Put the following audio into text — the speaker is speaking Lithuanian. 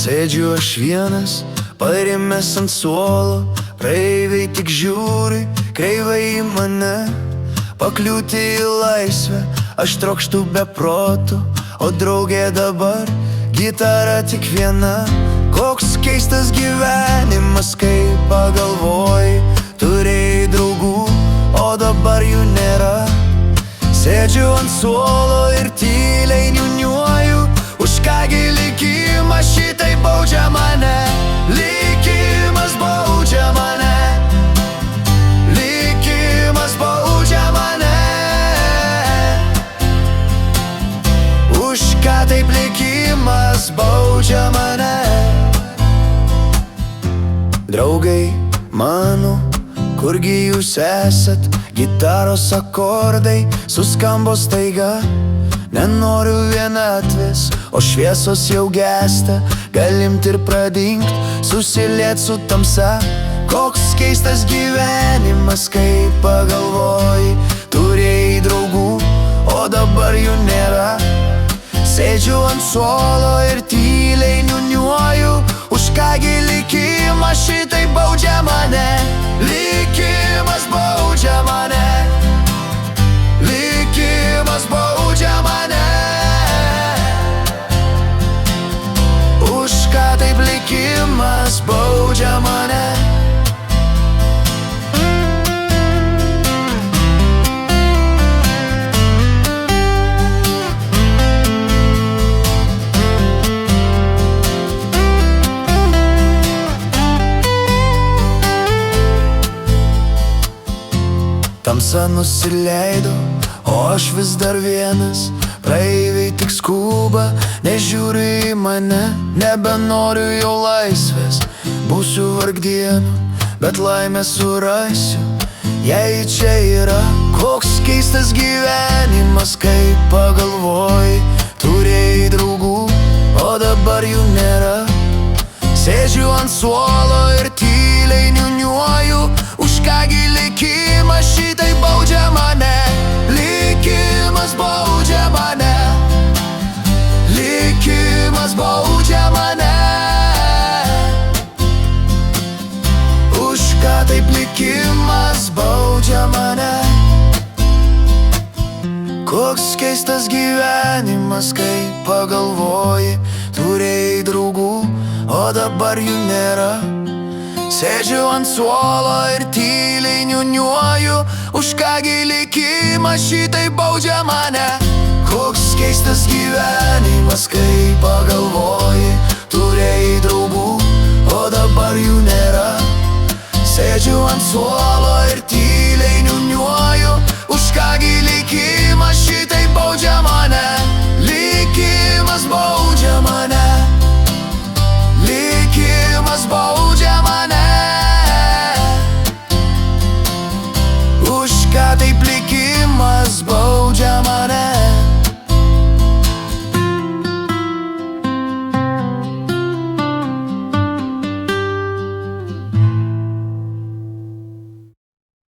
Sėdžiu aš vienas, parimęs ant suolo, praeiviai tik žiūri kreivai į mane. Pakliūti į laisvę, aš trokštu be proto, o draugė dabar gitara tik viena. Koks keistas gyvenimas, kai pagalvoji, turėjai draugų, o dabar jų nėra. Sėdžiu ant suolo ir tyliai niūniuoju, už kągi likimas šitai baudžia mane. Likimas baudžia mane. Likimas baudžia mane. Už ką taip likimas baudžia mane. Draugai mano, kurgi jūs esat? Gitaros akordai suskambo staiga. Nenoriu vienatvės, o šviesos jau gęsta. Galimt ir pradingt, susiliet su tamsa. Koks keistas gyvenimas, kai pagalvoji, turėjai draugų, o dabar jų nėra. Sėdžiu ant suolo ir tyliai niūniuoju, už kągi likimas šitai baudžia mane. Likimas baudžia mane. Likimas baudžia mane. Už ką taip likimas baudžia mane. Tamsa nusileido, o aš vis dar vienas. Praeiviai tik skuba, nežiūri į mane. Nebenoriu jau laisvės, būsiu vargdienu, bet laimę surasiu, jei čia yra. Koks keistas gyvenimas, kai pagalvoji, turėjai draugų, o dabar jų nėra. Sėdžiu ant suolo ir tyliai niūniuoju, už kągi likimas šitai baudžia mane. Likimas baudžia mane. Likimas baudžia mane. Už ką taip likimas baudžia mane. Koks keistas gyvenimas, kai pagalvoji, turėjai draugų, o dabar jų nėra. Sėdžiu ant suolo ir tyliai niūniuoju, už kągi likimas šitai baudžia mane. Koks keistas gyvenimas, kai